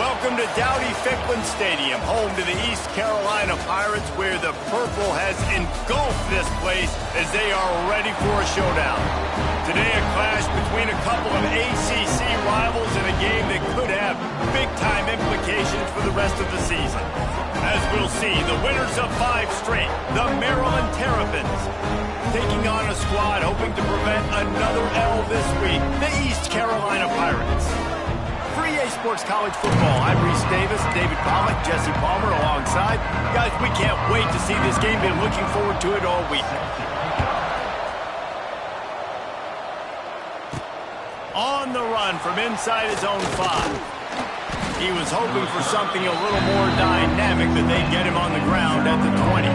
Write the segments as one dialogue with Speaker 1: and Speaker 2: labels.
Speaker 1: Welcome to Dowdy-Ficklen Stadium, home to the East Carolina Pirates, where the purple has engulfed this place as they are ready for a showdown. Today, a clash between a couple of ACC rivals in a game that could have big-time implications for the rest of the season. As we'll see, the winners of 5 straight, the Maryland Terrapins, taking on a squad hoping to prevent another L this week, the East Carolina Pirates. For EA Sports College Football, I'm Reese Davis, David Pollack, Jesse Palmer alongside. Guys, we can't wait to see this game. Been looking forward to it all week. On the run from inside his own 5. He was hoping for something a little more dynamic, but they'd get him on the ground at the 20.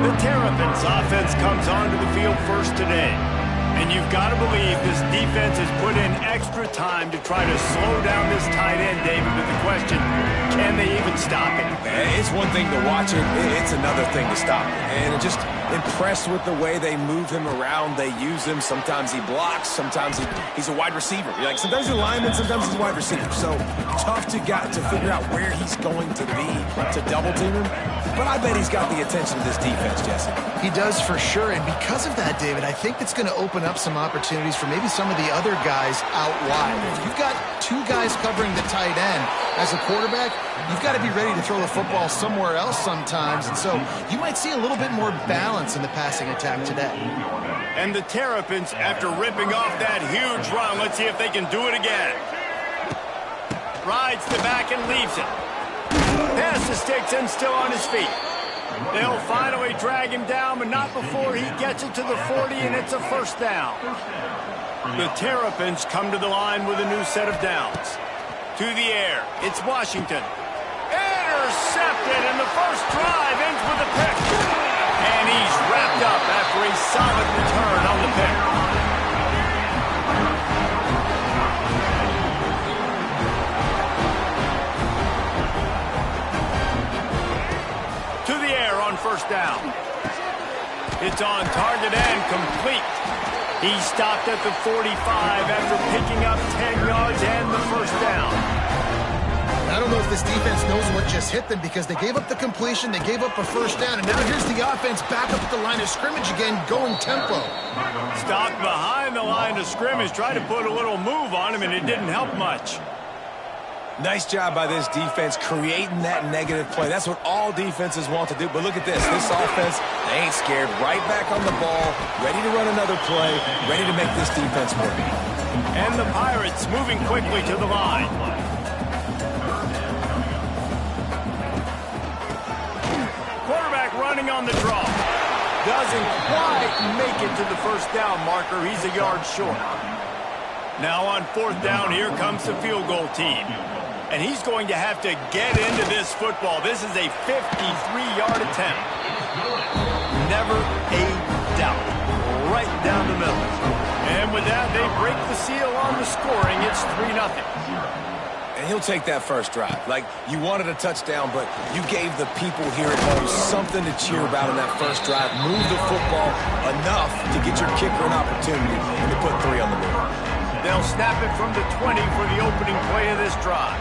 Speaker 1: The Terrapins offense comes onto the field first today. And you've got to believe this defense has put in extra time to try to slow down this tight end, David. But the question, can they even stop it?
Speaker 2: It's one thing to watch it. It's another thing to stop it. And just impressed with the way they move him around. They use him. Sometimes he blocks. Sometimes he's a wide receiver. Like sometimes he's a lineman. Sometimes he's a wide receiver. So tough to figure out where he's going to be to double team him. But I bet he's got the attention of this defense, Jesse.
Speaker 3: He does for sure, and because of that, David, I think it's going to open up some opportunities for maybe some of the other guys out wide. If you've got 2 guys covering the tight end as a quarterback, you've got to be ready to throw the football somewhere else sometimes, and so you might see a little bit more balance in the passing attack today.
Speaker 1: And the Terrapins, after ripping off that huge run, let's see if they can do it again. Rides the back and leaves it. Pass the sticks and still on his feet. They'll finally drag him down, but not before he gets it to the 40, and it's a first down. The Terrapins come to the line with a new set of downs. To the air, it's Washington. Intercepted, and the first drive ends with a pick. And he's wrapped up after a solid return on the pick. First down. It's on target and complete. He stopped at the 45 after picking up 10 yards and the first down.
Speaker 3: I don't know if this defense knows what just hit them because they gave up the completion, they gave up a first down, and now here's the offense back up at the line of scrimmage again, going tempo.
Speaker 1: Stopped behind the line of scrimmage, tried to put a little move on him, and it didn't help much.
Speaker 2: Nice job by this defense creating that negative play. That's what all defenses want to do. But look at this. This offense, they ain't scared. Right back on the ball, ready to run another play, ready to make this defense work.
Speaker 1: And the Pirates moving quickly to the line. Quarterback running on the draw. Doesn't quite make it to the first down marker. He's a yard short. Now on 4th down, here comes the field goal team. And he's going to have to get into this football. This is a 53-yard attempt. Never a doubt. Right down the middle. And with that, they break the seal on the scoring. It's 3-0.
Speaker 2: And he'll take that first drive. Like, you wanted a touchdown, but you gave the people here at home something to cheer about in that first drive. Move the football enough to get your kicker an opportunity and to put 3 on the board.
Speaker 1: They'll snap it from the 20 for the opening play of this drive.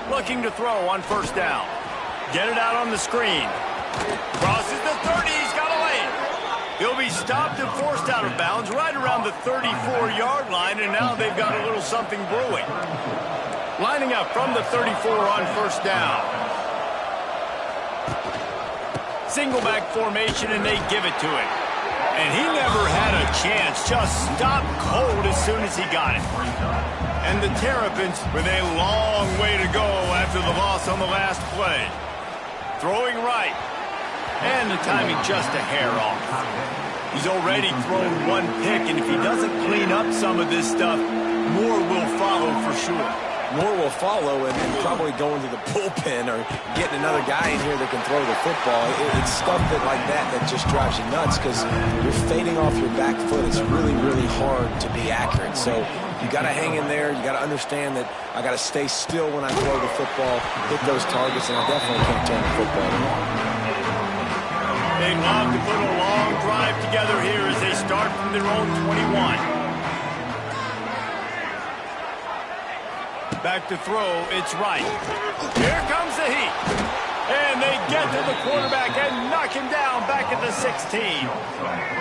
Speaker 1: Looking to throw on first down. Get it out on the screen. Crosses the 30. He's got a lane. He'll be stopped and forced out of bounds right around the 34-yard line, and now they've got a little something brewing. Lining up from the 34 on first down. Single back formation, and they give it to him. And he never had a chance. Just stopped cold as soon as he got it. And the Terrapins with a long way to go after the loss on the last play. Throwing right. And the timing just a hair off. He's already thrown 1 pick, and if he doesn't clean up some of this stuff, more will follow for sure.
Speaker 2: More will follow, and probably going to the bullpen or getting another guy in here that can throw the football. It's stuff like that just drives you nuts because you're fading off your back foot. It's really, really hard to be accurate. So you got to hang in there. You got to understand that I got to stay still when I throw the football, hit those targets, and I definitely can't turn the football around.
Speaker 1: They love to put a long drive together here as they start from their own 21. Back to throw, it's right. Here comes the heat. And they get to the quarterback and knock him down back at the 16.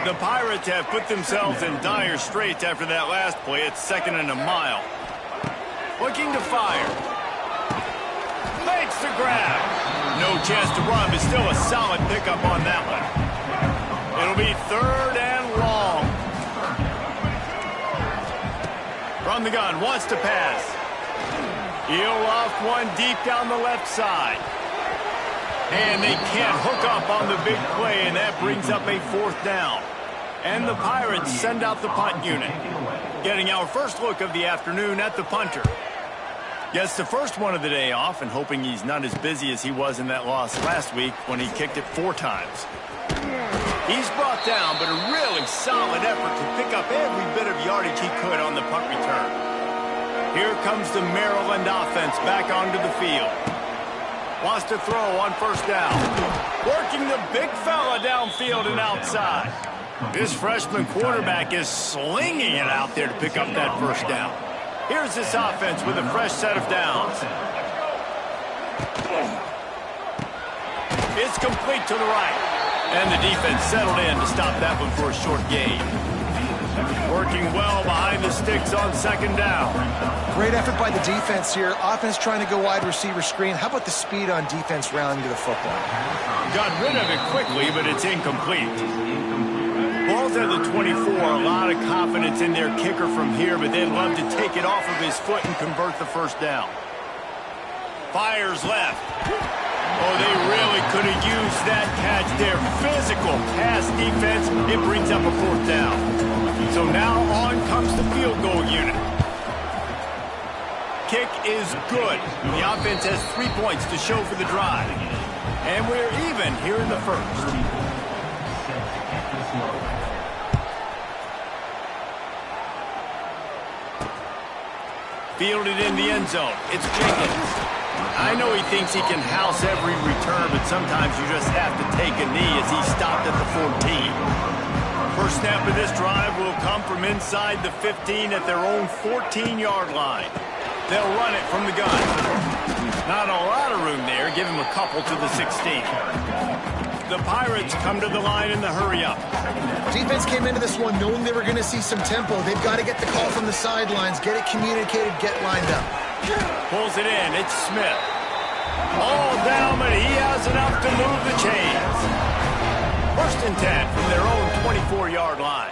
Speaker 1: The Pirates have put themselves in dire straits after that last play. It's 2nd and a mile. Looking to fire. Makes the grab. No chance to run, but still a solid pickup on that one. It'll be 3rd and long. From the gun, wants to pass. He'll off one deep down the left side. And they can't hook up on the big play, and that brings up a 4th down. And the Pirates send out the punt unit. Getting our first look of the afternoon at the punter. Gets the first one of the day off, and hoping he's not as busy as he was in that loss last week when he kicked it 4 times. He's brought down, but a really solid effort to pick up every bit of yardage he could on the punt return. Here comes the Maryland offense back onto the field. Wants to throw on 1st down. Working the big fella downfield and outside. This freshman quarterback is slinging it out there to pick up that 1st down. Here's this offense with a fresh set of downs. It's complete to the right. And the defense settled in to stop that one for a short gain. Working well behind the sticks on 2nd down.
Speaker 3: Great effort by the defense here. Offense trying to go wide receiver screen. How about the speed on defense rounding to the football?
Speaker 1: Got rid of it quickly, but it's incomplete. Ball's at the 24. A lot of confidence in their kicker from here, but they'd love to take it off of his foot and convert the 1st down. Fires left. Oh, they really could have used that catch there. Physical pass defense. It brings up a 4th down. So now on comes the field goal unit. Kick is good. The offense has 3 points to show for the drive. And we're even here in the 1st. Fielded in the end zone. It's Jenkins. I know he thinks he can house every return, but sometimes you just have to take a knee as he stopped at the 14. First snap of this drive will come from inside the 15 at their own 14-yard line. They'll run it from the gun. Not a lot of room there. Give him a couple to the 16. The Pirates come to the line in the hurry-up.
Speaker 3: Defense came into this one knowing they were going to see some tempo. They've got to get the call from the sidelines, get it communicated, get lined up.
Speaker 1: Pulls it in. It's Smith. All down, but he has enough to move the chains. 1st and 10 from their own 24-yard line.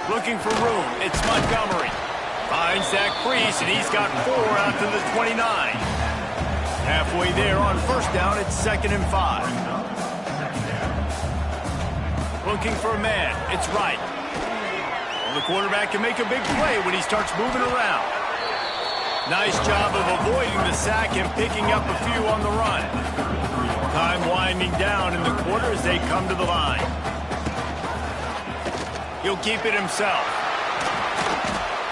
Speaker 1: Looking for room. It's Montgomery. Finds that crease, and he's got 4 out to the 29. Halfway there on 1st down, it's 2nd and 5. Looking for a man. It's right. Well, the quarterback can make a big play when he starts moving around. Nice job of avoiding the sack and picking up a few on the run. Time winding down in the quarter as they come to the line. He'll keep it himself.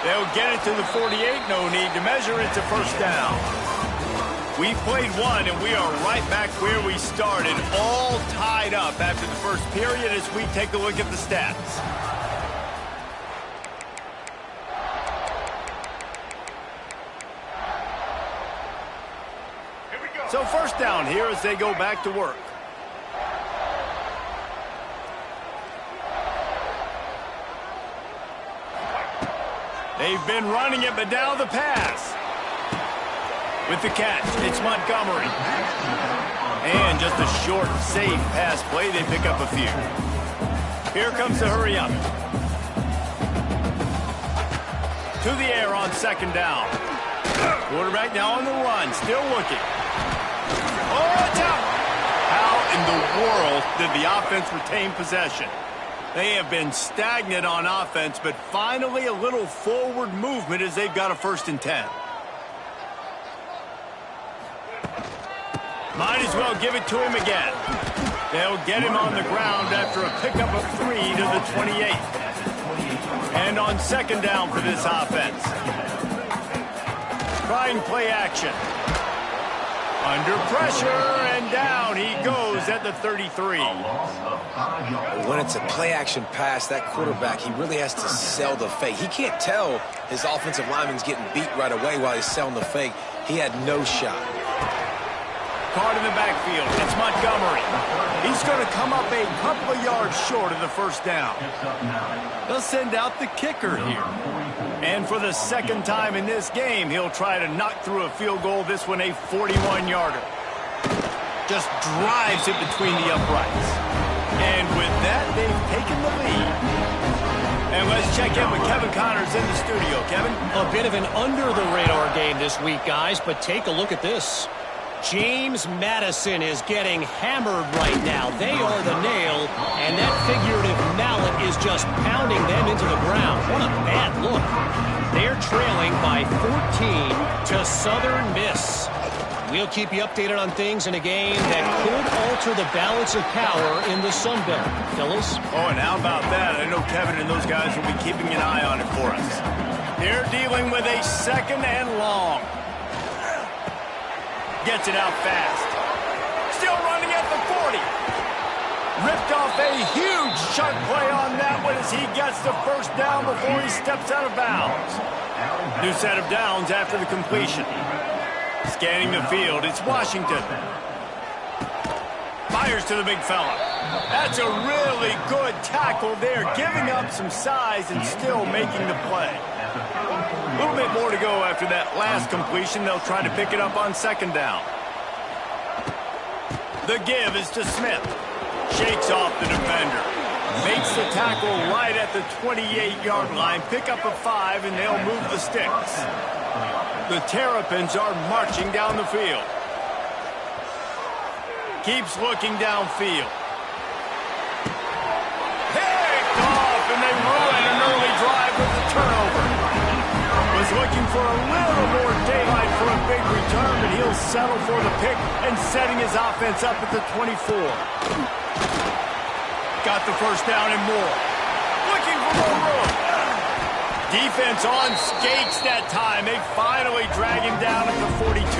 Speaker 1: They'll get it to the 48. No need to measure. It's a 1st down. We played one, and we are right back where we started, all tied up after the 1st period as we take a look at the stats. So 1st down here as they go back to work. They've been running it, but now the pass. With the catch, it's Montgomery. And just a short, safe pass play. They pick up a few. Here comes the hurry-up. To the air on 2nd down. Quarterback now on the run, still looking. Oh, it's out! How in the world did the offense retain possession? They have been stagnant on offense, but finally a little forward movement as they've got a 1st and 10. Might as well give it to him again. They'll get him on the ground after a pickup of 3 to the 28. And on 2nd down for this offense. Trying play action. Under pressure, and down he goes at the 33.
Speaker 2: When it's a play-action pass, that quarterback, he really has to sell the fake. He can't tell his offensive lineman's getting beat right away while he's selling the fake. He had no shot.
Speaker 1: Caught in the backfield. It's Montgomery. He's going to come up a couple of yards short of the first down. They'll send out the kicker here. And for the second time in this game, he'll try to knock through a field goal, this one a 41-yarder. Just drives it between the uprights. And with that, they've taken the lead. And let's check in with Kevin Connors in the studio. Kevin?
Speaker 4: A bit of an under-the-radar game this week, guys, but take a look at this. James Madison is getting hammered right now. They are the nail, and that figurative mallet is just pounding them into the ground. What a bad look. They're trailing by 14 to Southern Miss. We'll keep you updated on things in a game that could alter the balance of power in the Sun Belt. Fellas?
Speaker 1: Oh, and how about that? I know Kevin and those guys will be keeping an eye on it for us. They're dealing with a second and long. Gets it out fast. Still running at the 40. Ripped off a huge chunk play on that one as he gets the first down before he steps out of bounds. New set of downs after the completion. Scanning the field, it's Washington. Fires to the big fella. That's a really good tackle there, giving up some size and still making the play. A little bit more to go after that last completion. They'll try to pick it up on second down. The give is to Smith. Shakes off the defender. Makes the tackle right at the 28-yard line. Pick up a 5, and they'll move the sticks. The Terrapins are marching down the field. Keeps looking downfield. Picked off, and they ruin an early drive with the turnover. Was looking for a little more daylight for a big return, but he'll settle for the pick and setting his offense up at the 24. Got the first down and more. Looking for more room. Defense on skates that time. They finally drag him down at the 42.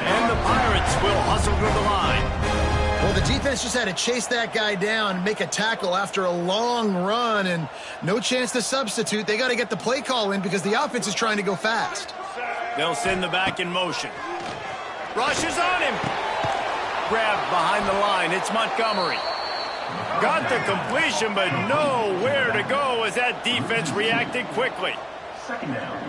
Speaker 1: And the Pirates will hustle to the line.
Speaker 3: Well, the defense just had to chase that guy down, make a tackle after a long run, and no chance to substitute. They got to get the play call in because the offense is trying to go fast.
Speaker 1: They'll send the back in motion. Rushes on him. Grabbed behind the line. It's Montgomery. Got the completion, but nowhere to go as that defense reacted quickly.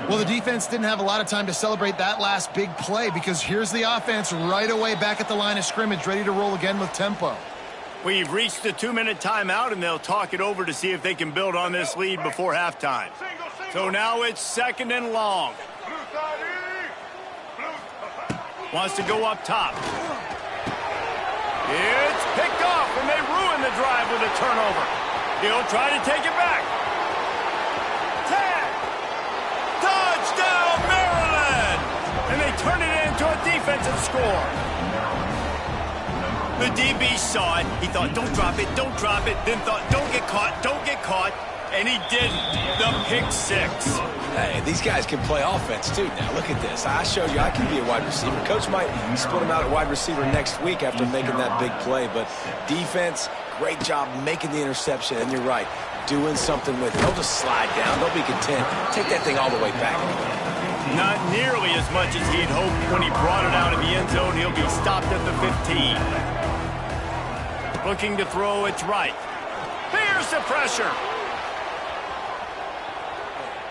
Speaker 3: Well, the defense didn't have a lot of time to celebrate that last big play because here's the offense right away back at the line of scrimmage, ready to roll again with tempo.
Speaker 1: We've reached the 2-minute timeout, and they'll talk it over to see if they can build on this lead before halftime. So now it's second and long. Wants to go up top. It's picked off, and they ruin the drive with a turnover. He'll try to take it back. Tag! Touchdown, Maryland! And they turn it into a defensive score. The DB saw it. He thought, don't drop it, don't drop it. Then thought, don't get caught, don't get caught. And he didn't. The pick six.
Speaker 2: Hey, these guys can play offense, too. Now, look at this. I showed you I can be a wide receiver. Coach might split him out at wide receiver next week after making that big play. But defense, great job making the interception. And you're right, doing something with it. Don't just slide down. Don't be content. Take that thing all the way back.
Speaker 1: Not nearly as much as he'd hoped when he brought it out of the end zone. He'll be stopped at the 15. Looking to throw, it's right. Here's the pressure.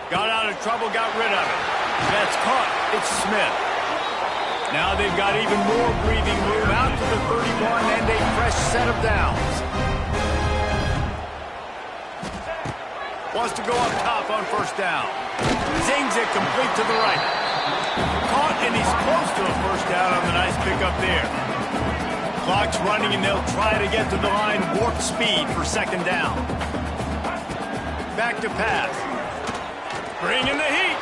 Speaker 1: Got out of trouble, got rid of it. That's caught. It's Smith. Now they've got even more breathing room out to the 31 and a fresh set of downs. Wants to go up top on first down. Zings it complete to the right. Caught, and he's close to a first down on the nice pickup there. Clock's running, and they'll try to get to the line warp speed for second down. Back to pass. Bringing the heat.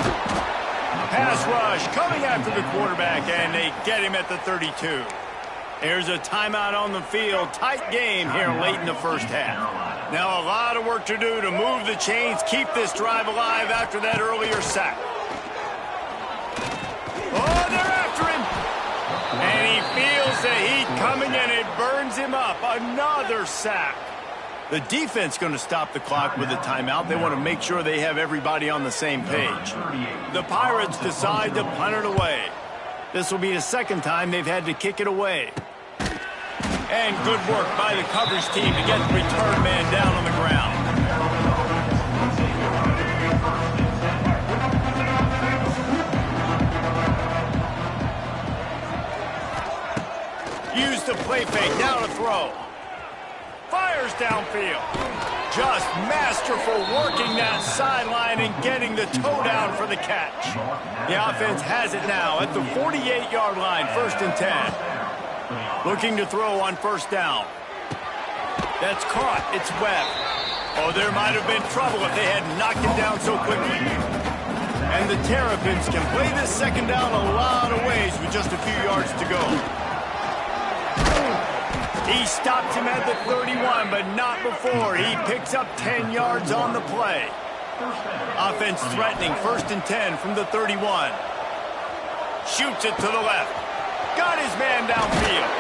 Speaker 1: Pass rush coming after the quarterback, and they get him at the 32. There's a timeout on the field. Tight game here late in the first half. Now a lot of work to do to move the chains, keep this drive alive after that earlier sack. Oh, they're after him. There's the heat coming and it burns him up. Another sack. The defense going to stop the clock with a timeout. They want to make sure they have everybody on the same page. The Pirates decide to punt it away. This will be the second time they've had to kick it away. And good work by the coverage team to get the return man down on the ground. Use the play fake, now to throw. Fires downfield. Just masterful working that sideline and getting the toe down for the catch. The offense has it now at the 48-yard line, 1st and 10. Looking to throw on 1st down. That's caught. It's Webb. Oh, there might have been trouble if they had knocked him down so quickly. And the Terrapins can play this 2nd down a lot of ways with just a few yards to go. He stopped him at the 31, but not before. He picks up 10 yards on the play. Offense threatening, 1st and 10 from the 31. Shoots it to the left. Got his man downfield.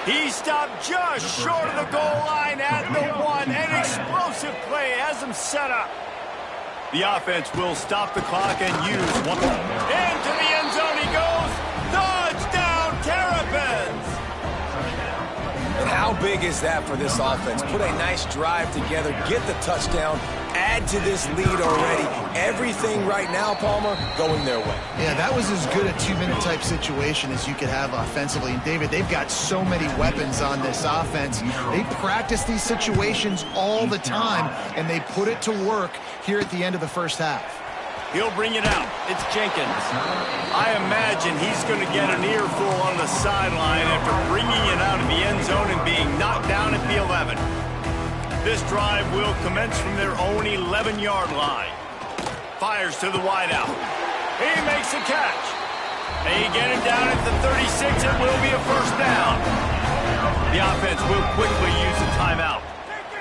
Speaker 1: He stopped just short of the goal line at the 1. An explosive play has him set up. The offense will stop the clock and use one. Into the end zone he goes. Touchdown, Terrapins!
Speaker 2: And how big is that for this offense? Put a nice drive together, get the touchdown, add to this lead already. Everything right now, Palmer, going their way.
Speaker 3: Yeah, that was as good a 2-minute type situation as you could have offensively. And David, they've got so many weapons on this offense. They practice these situations all the time, and they put it to work here at the end of the first half.
Speaker 1: He'll bring it out. It's Jenkins. I imagine he's going to get an earful on the sideline after bringing it out of the end zone and being knocked down at the 11. This drive will commence from their own 11-yard line. Fires to the wideout. He makes the catch. They get him down at the 36. It will be a 1st down. The offense will quickly use a timeout.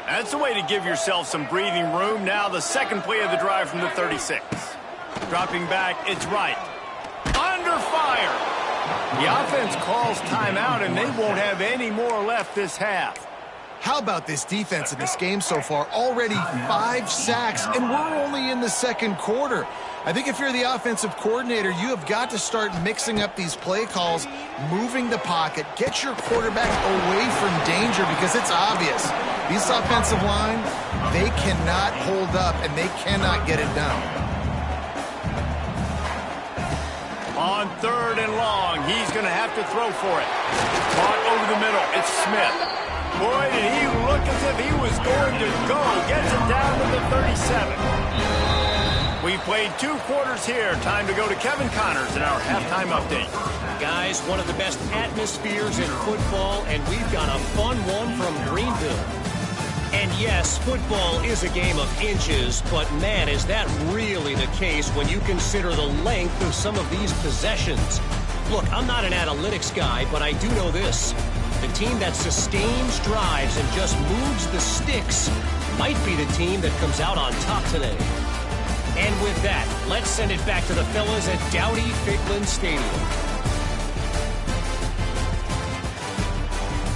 Speaker 1: That's the way to give yourself some breathing room. Now the 2nd play of the drive from the 36. Dropping back, it's right. Under fire. The offense calls timeout, and they won't have any more left this half.
Speaker 3: How about this defense in this game so far? Already 5 sacks, and we're only in the 2nd quarter. I think if you're the offensive coordinator, you have got to start mixing up these play calls, moving the pocket, get your quarterback away from danger, because it's obvious. These offensive line, they cannot hold up, and they cannot get it done.
Speaker 1: On 3rd and long, he's going to have to throw for it. Caught over the middle. It's Smith. Boy, did he look as if he was going to go. Gets it down to the 37. We played 2 quarters here. Time to go to Kevin Connors in our halftime update.
Speaker 4: Guys, one of the best atmospheres in football, and we've got a fun one from Greenville. And yes, football is a game of inches, but man, is that really the case when you consider the length of some of these possessions. Look, I'm not an analytics guy, but I do know this. The team that sustains drives and just moves the sticks might be the team that comes out on top today. And with that, let's send it back to the fellas at Dowdy-Ficklen Stadium.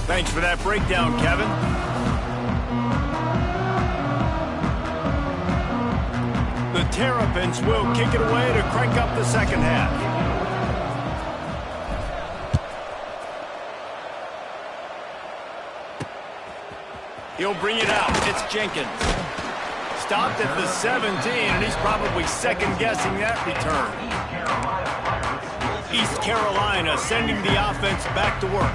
Speaker 1: Thanks for that breakdown, Kevin. The Terrapins will kick it away to crank up the 2nd half. He'll bring it out. It's Jenkins. Stopped at the 17, and he's probably second-guessing that return. East Carolina sending the offense back to work.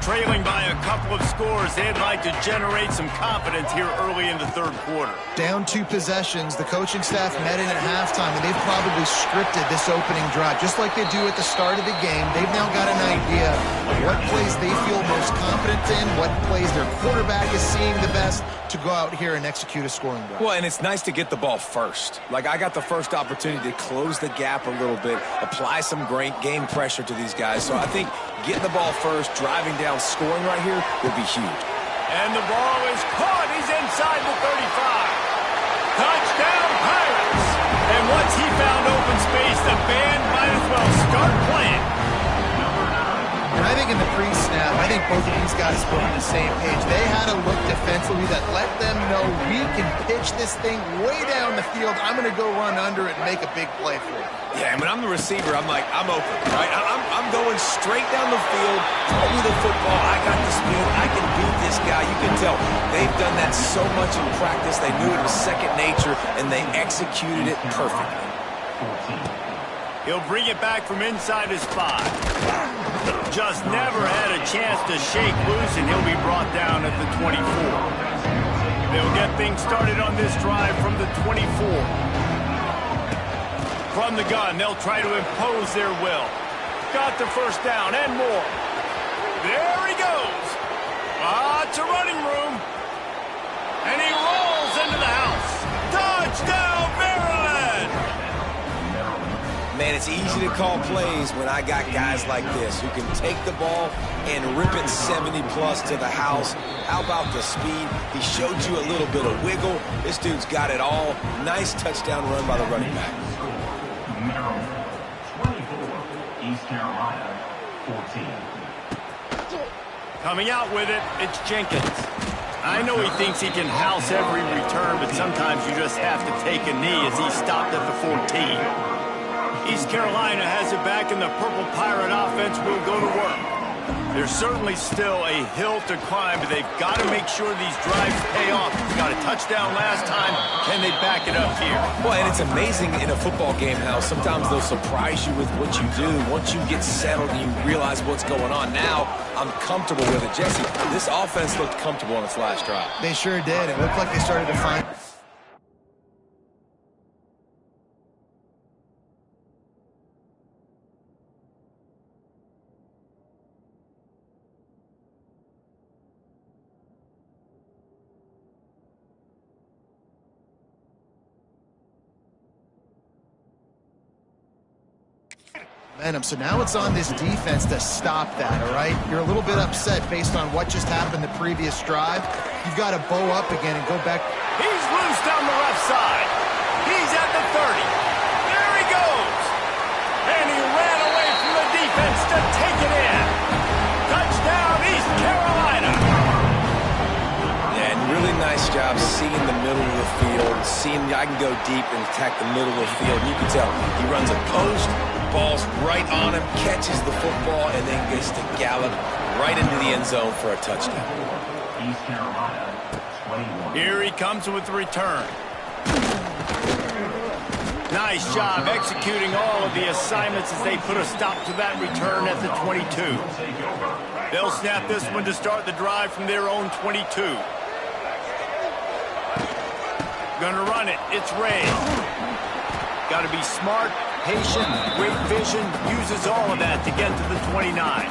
Speaker 1: Trailing by a couple of scores, they'd like to generate some confidence here early in the 3rd quarter.
Speaker 3: Down 2 possessions, the coaching staff met in at halftime, and they've probably scripted this opening drive. Just like they do at the start of the game, they've now got an idea of what plays they feel most confident in, what plays their quarterback is seeing the best to go out here and execute a scoring drive.
Speaker 2: Well, and it's nice to get the ball first. Like, I got the first opportunity to close the gap a little bit, apply some great game pressure to these guys. So I think getting the ball first, driving down, scoring right here will be huge.
Speaker 1: And the ball is caught. He's inside the 35. Touchdown, Pirates! And once he found open space, the band might as well start playing.
Speaker 3: And I think in the pre-snap, I think both of these guys were on the same page. They had a look defensively that let them know we can pitch this thing way down the field. I'm going to go run under it and make a big play for it.
Speaker 2: Yeah, and when I'm the receiver, I'm like, I'm open, right? I'm going straight down the field. Throw me the football. I got the speed. I can beat this guy. You can tell they've done that so much in practice. They knew it was second nature, and they executed it perfectly.
Speaker 1: He'll bring it back from inside his 5. Just never had a chance to shake loose, and he'll be brought down at the 24. They'll get things started on this drive from the 24. From the gun, they'll try to impose their will. Got the first down and more. There he goes. Lots of running room. And he rolls into the house. Touchdown, Maryland!
Speaker 2: Man, it's easy to call plays when I got guys like this who can take the ball and rip it 70-plus to the house. How about the speed? He showed you a little bit of wiggle. This dude's got it all. Nice touchdown run by the running back.
Speaker 5: Maryland, 24, East Carolina, 14.
Speaker 1: Coming out with it, it's Jenkins. I know he thinks he can house every return, but sometimes you just have to take a knee as he stopped at the 14. East Carolina has it back, and the Purple Pirate offense will go to work. There's certainly still a hill to climb, but they've got to make sure these drives pay off. He's got a touchdown last time. Can they back it up here?
Speaker 2: Well, and it's amazing in a football game how sometimes they'll surprise you with what you do. Once you get settled and you realize what's going on, now I'm comfortable with it. Jesse, this offense looked comfortable on its last drive.
Speaker 3: They sure did. It looked like they started to find... So now it's on this defense to stop that, all right? You're a little bit upset based on what just happened the previous drive. You've got to bow up again and go back.
Speaker 1: He's loose down the left side. He's at the 30. There he goes. And he ran away from the defense to take it in. Touchdown, East Carolina.
Speaker 2: Yeah, and really nice job seeing the middle of the field, seeing I can go deep and attack the middle of the field. You can tell he runs a post, ball's right on him, catches the football, and then gets to gallop right into the end zone for a touchdown.
Speaker 5: East Carolina, 21.
Speaker 1: Here he comes with the return. Nice job executing all of the assignments as they put a stop to that return at the 22. They'll snap this one to start the drive from their own 22. Gonna run it. It's Ray. Got to be smart, patient, great vision, uses all of that to get to the 29.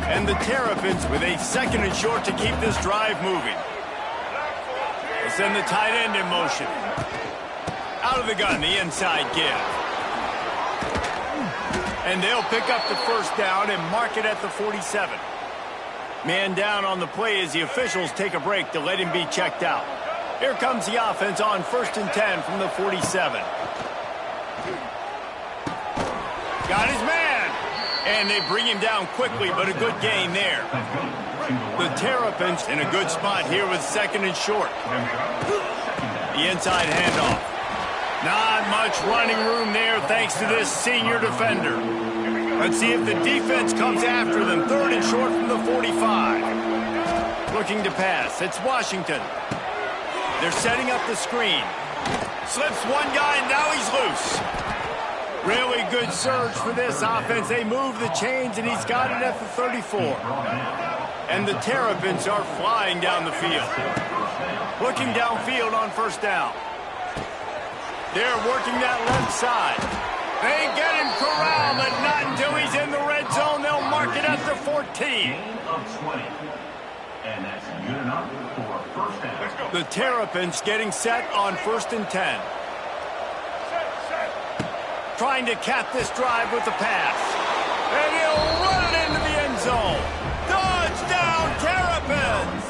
Speaker 1: And the Terrapins with a second and short to keep this drive moving. They send the tight end in motion. Out of the gun, the inside give. And they'll pick up the first down and mark it at the 47. Man down on the play as the officials take a break to let him be checked out. Here comes the offense on 1st and 10 from the 47. Got his man. And they bring him down quickly, but a good gain there. The Terrapins in a good spot here with second and short. The inside handoff. Not much running room there thanks to this senior defender. Let's see if the defense comes after them. 3rd and short from the 45. Looking to pass. It's Washington. They're setting up the screen. Slips one guy, and now he's loose. Really good surge for this offense. They move the chains, and he's got it at the 34. And the Terrapins are flying down the field. Looking downfield on 1st down. They're working that left side. They get him corralled, but not until he's in the red zone. They'll mark it at the 14.
Speaker 5: Gain of 20. And that's good enough for a first down.
Speaker 1: The Terrapins getting set on 1st and 10. Trying to cap this drive with the pass. And he'll run it into the end zone. Touchdown, Terrapins!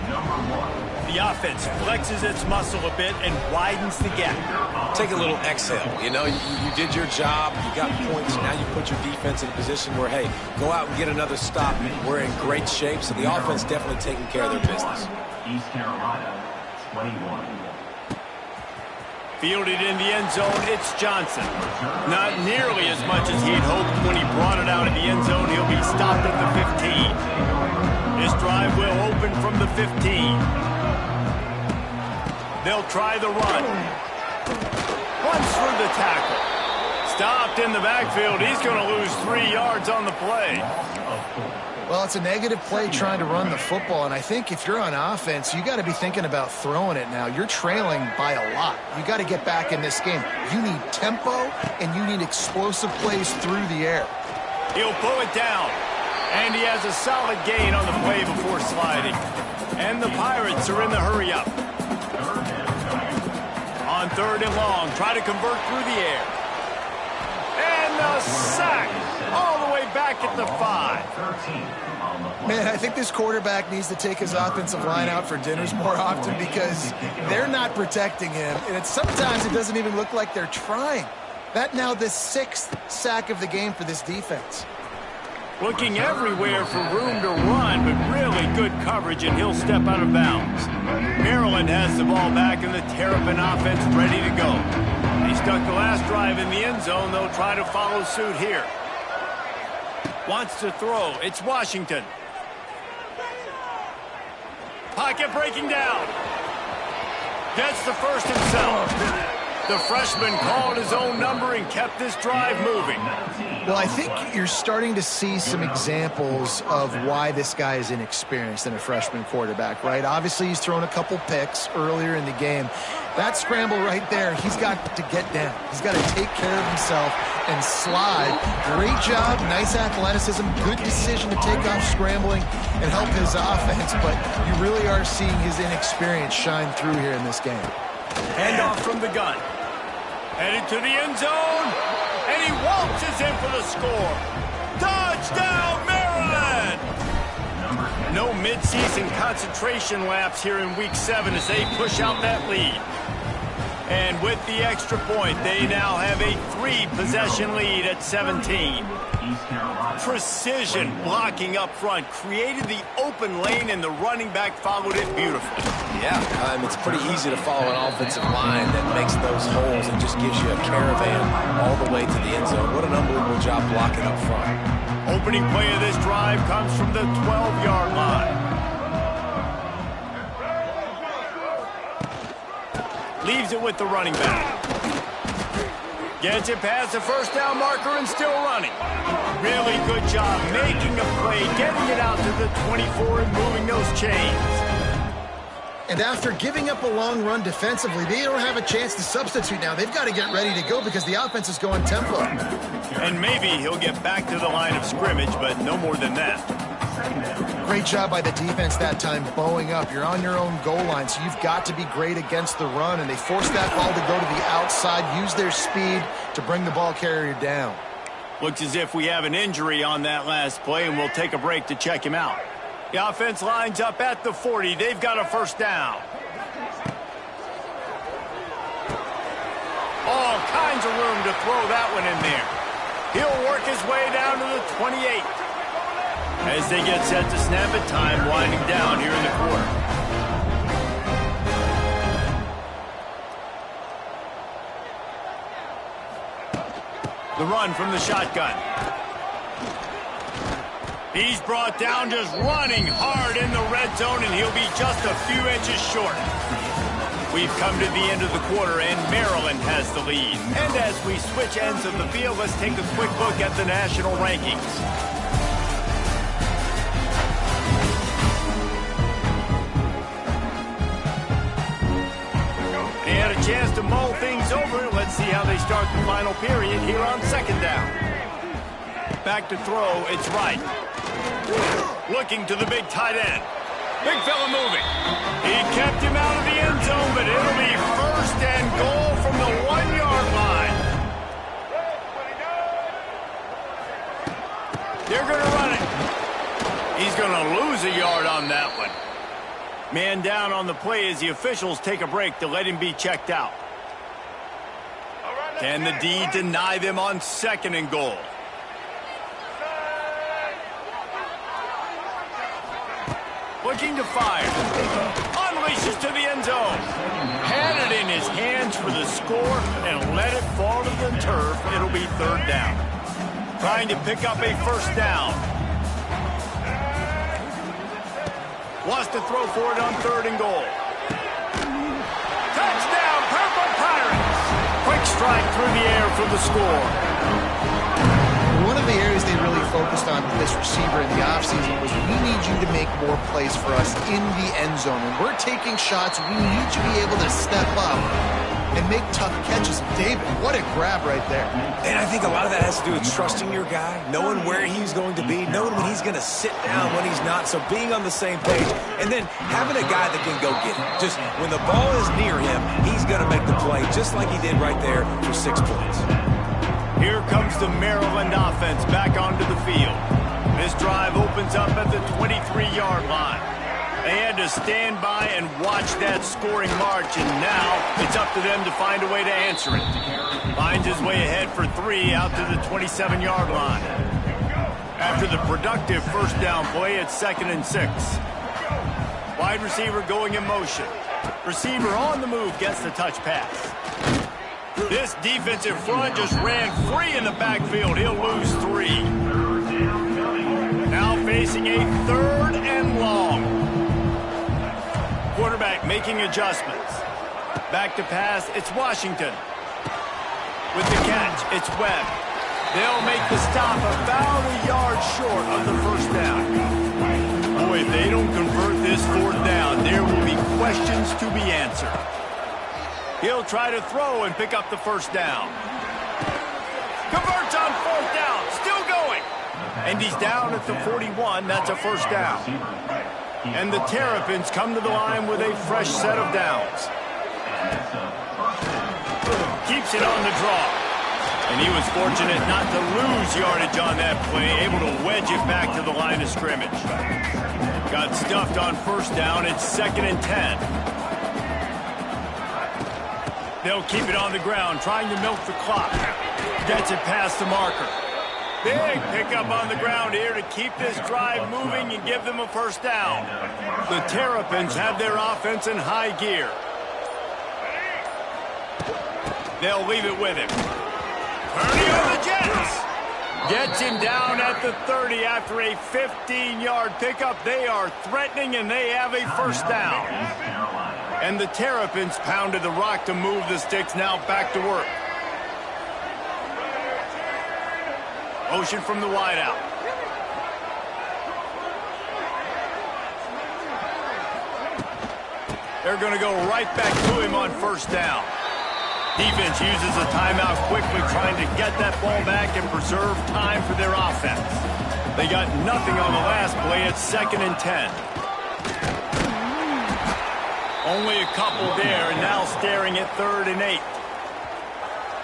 Speaker 5: Number 1.
Speaker 1: The offense flexes its muscle a bit and widens the gap.
Speaker 2: Take a little exhale. You know, you did your job. You got points. Now you put your defense in a position where, hey, go out and get another stop. We're in great shape, so the offense definitely taking care of their business.
Speaker 5: East Carolina, 21.
Speaker 1: Fielded in the end zone, it's Johnson. Not nearly as much as he'd hoped when he brought it out of the end zone. He'll be stopped at the 15. This drive will open from the 15. They'll try the run. Runs through the tackle. Stopped in the backfield. He's going to lose 3 yards on the play.
Speaker 3: Well, it's a negative play trying to run the football, and I think if you're on offense, you got to be thinking about throwing it now. You're trailing by a lot. You got to get back in this game. You need tempo, and you need explosive plays through the air.
Speaker 1: He'll pull it down, and he has a solid gain on the play before sliding. And the Pirates are in the hurry-up. On 3rd and long, try to convert through the air. And the sack all the way back at the 5.
Speaker 3: Man, I think this quarterback needs to take his offensive line out for dinners more often because they're not protecting him. And sometimes it doesn't even look like they're trying. That now the 6th sack of the game for this defense.
Speaker 1: Looking everywhere for room to run, but really good coverage, and he'll step out of bounds. Maryland has the ball back, and the Terrapin offense ready to go. They stuck the last drive in the end zone. They'll try to follow suit here. Wants to throw. It's Washington. Pocket breaking down. Gets the first himself. The freshman called his own number and kept this drive moving.
Speaker 3: Well, I think you're starting to see some examples of why this guy is inexperienced in a freshman quarterback, right? Obviously, he's thrown a couple picks earlier in the game. That scramble right there, he's got to get down. He's got to take care of himself and slide. Great job, nice athleticism, good decision to take off scrambling and help his offense, but you really are seeing his inexperience shine through here in this game.
Speaker 1: Handoff from the gun. Headed to the end zone, and he waltzes in for the score. Touchdown, Maryland! No midseason concentration lapse here in Week 7 as they push out that lead. And with the extra point, they now have a 3-possession lead at 17. Precision blocking up front created the open lane, and the running back followed it beautifully.
Speaker 2: Yeah, it's pretty easy to follow an offensive line that makes those holes and just gives you a caravan all the way to the end zone. What an unbelievable job blocking up front.
Speaker 1: Opening play of this drive comes from the 12-yard line. Leaves it with the running back. Gets it past the first down marker and still running. Really good job making a play, getting it out to the 24 and moving those chains.
Speaker 3: And after giving up a long run defensively, they don't have a chance to substitute now. They've got to get ready to go because the offense is going tempo.
Speaker 1: And maybe he'll get back to the line of scrimmage, but no more than that.
Speaker 3: Great job by the defense that time, bowing up. You're on your own goal line, so you've got to be great against the run, and they forced that ball to go to the outside, use their speed to bring the ball carrier down.
Speaker 1: Looks as if we have an injury on that last play, and we'll take a break to check him out. The offense lines up at the 40. They've got a first down. All kinds of room to throw that one in there. He'll work his way down to the 28. As they get set to snap it, time winding down here in the quarter. The run from the shotgun. He's brought down just running hard in the red zone, and he'll be just a few inches short. We've come to the end of the quarter, and Maryland has the lead. And as we switch ends of the field, let's take a quick look at the national rankings. They had a chance to mull things over. Let's see how they start the final period here on second down. Back to throw, it's right. Looking to the big tight end. Big fella moving. He kept him out of the end zone, but it'll be first and goal from the 1-yard line. They're going to run it. He's going to lose a yard on that one. Man down on the play as the officials take a break to let him be checked out. Can the D deny them on 2nd and goal? Looking to fire. Unleashes to the end zone. Had it in his hands for the score and let it fall to the turf. It'll be 3rd down. Trying to pick up a 1st down. Wants to throw for it on 3rd and goal. Touchdown, Purple Pirates! Quick strike through the air for the score.
Speaker 3: One of the areas they really focused on with this receiver in the offseason was we need you to make more plays for us in the end zone. When we're taking shots, we need you to be able to step up and make tough catches. David, what a grab right there.
Speaker 2: And I think a lot of that has to do with trusting your guy, knowing where he's going to be, knowing when he's going to sit down, when he's not, so being on the same page, and then having a guy that can go get it. Just when the ball is near him, he's going to make the play, just like he did right there for 6 points.
Speaker 1: Here comes the Maryland offense back onto the field. This drive opens up at the 23-yard line. They had to stand by and watch that scoring march, and now it's up to them to find a way to answer it. Finds his way ahead for 3 out to the 27-yard line. After the productive 1st down play, it's 2nd and 6. Wide receiver going in motion. Receiver on the move gets the touch pass. This defensive front just ran free in the backfield. He'll lose 3. Now facing a 3rd and long. Quarterback making adjustments. Back to pass, it's Washington. With the catch, it's Webb. They'll make the stop about a yard short of the 1st down. Boy, if they don't convert this 4th down, there will be questions to be answered. He'll try to throw and pick up the 1st down. Converts on 4th down, still going. And he's down at the 41, that's a 1st down. And the Terrapins come to the line with a fresh set of downs. Keeps it on the draw. And he was fortunate not to lose yardage on that play, able to wedge it back to the line of scrimmage. Got stuffed on 1st down, it's 2nd and 10. They'll keep it on the ground, trying to milk the clock. Gets it past the marker. Big pickup on the ground here to keep this drive moving and give them a 1st down. The Terrapins have their offense in high gear. They'll leave it with him. Purdy on the Jets. Gets him down at the 30 after a 15-yard pickup. They are threatening, and they have a 1st down. And the Terrapins pounded the rock to move the sticks. Now back to work. Motion from the wideout. They're going to go right back to him on 1st down. Defense uses a timeout quickly, trying to get that ball back and preserve time for their offense. They got nothing on the last play. It's 2nd and 10. Only a couple there, and now staring at 3rd and 8.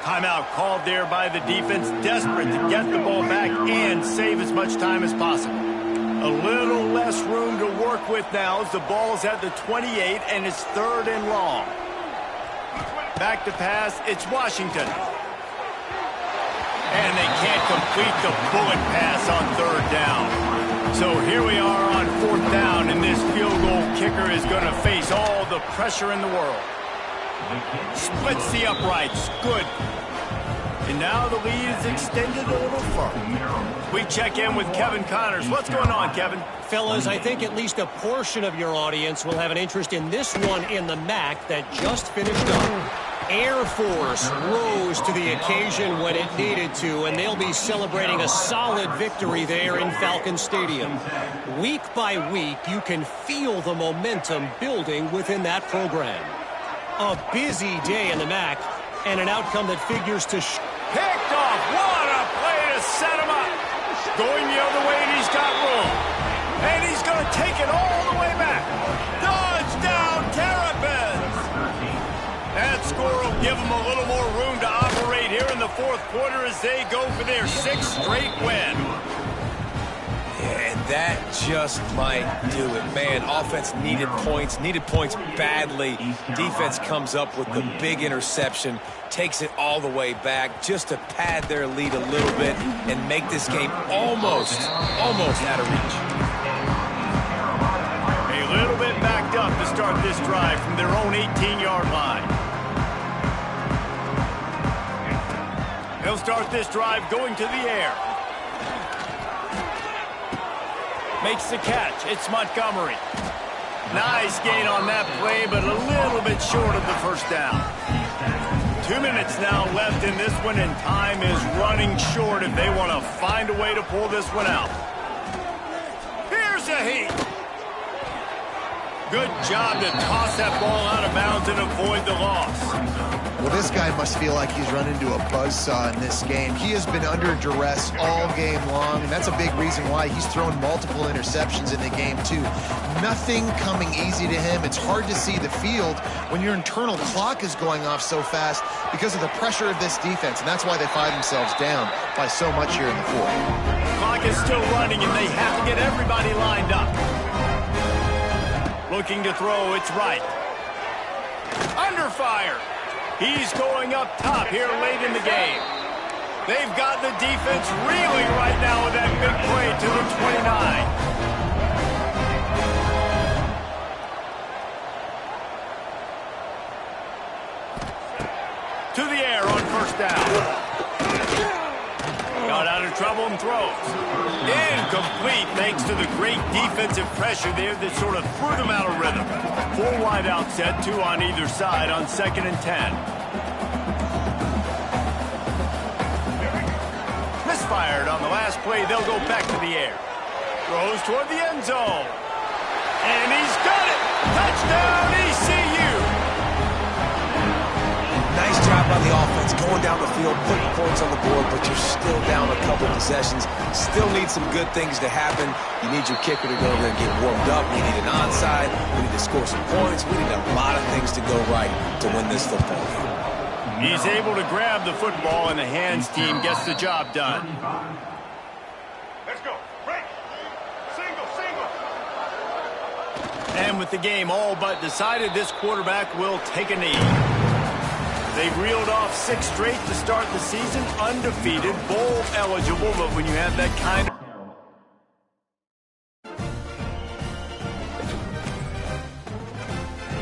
Speaker 1: Timeout called there by the defense, desperate to get the ball back and save as much time as possible. A little less room to work with now as the ball's at the 28, and it's 3rd and long. Back to pass, it's Washington. And they can't complete the bullet pass on 3rd down. So here we are on 4th down, and this field goal kicker is going to face all the pressure in the world. Splits the uprights. Good. And now the lead is extended a little further. We check in with Kevin Connors. What's going on, Kevin?
Speaker 4: Fellas, I think at least a portion of your audience will have an interest in this one in the MAC that just finished up. Air Force rose to the occasion when it needed to, and they'll be celebrating a solid victory there in Falcon Stadium. Week by week, you can feel the momentum building within that program. A busy day in the MAC, and an outcome that figures to...
Speaker 1: Picked off! What a play to set him up! Going the other way, and he's got room. And he's going to take it all the way back. Touchdown, Terrapins! That score will give them a little more room to operate here in the 4th quarter as they go for their 6th straight win.
Speaker 2: And That just might do it. Man, offense needed points badly. Defense comes up with the big interception, takes it all the way back just to pad their lead a little bit and make this game almost out of reach.
Speaker 1: A little bit backed up to start this drive from their own 18-yard line. They'll start this drive going to the air. Makes the catch. It's Montgomery. Nice gain on that play, but a little bit short of the first down. 2 minutes now left in this one, and time is running short if they want to find a way to pull this one out. Here's a heat. Good job to toss that ball out of bounds and avoid the loss.
Speaker 3: Well, this guy must feel like he's run into a buzzsaw in this game. He has been under duress all game long, and that's a big reason why he's thrown multiple interceptions in the game, too. Nothing coming easy to him. It's hard to see the field when your internal clock is going off so fast because of the pressure of this defense, and that's why they find themselves down by so much here in the fourth.
Speaker 1: The clock is still running, and they have to get everybody lined up. Looking to throw, it's right. Under fire. He's going up top here late in the game. They've got the defense reeling right now with that big play to the 29. To the air on first down. Got out of trouble and throws. Incomplete thanks to the great defensive pressure there that sort of threw them out of rhythm. 4 wide out set, 2 on either side on 2nd and 10. Misfired on the last play. They'll go back to the air. Throws toward the end zone. And he's got it. Touchdown, ECU.
Speaker 2: Nice job by the offense, going down the field, putting points on the board, but you're still down a couple possessions. Still need some good things to happen. You need your kicker to go there and get warmed up. We need an onside. We need to score some points. We need a lot of things to go right to win this football game.
Speaker 1: He's able to grab the football, and the hands team gets the job done.
Speaker 5: Let's go. Break. Single.
Speaker 1: And with the game all but decided, this quarterback will take a knee. They've reeled off 6 straight to start the season, undefeated, bowl eligible, but when you have that kind of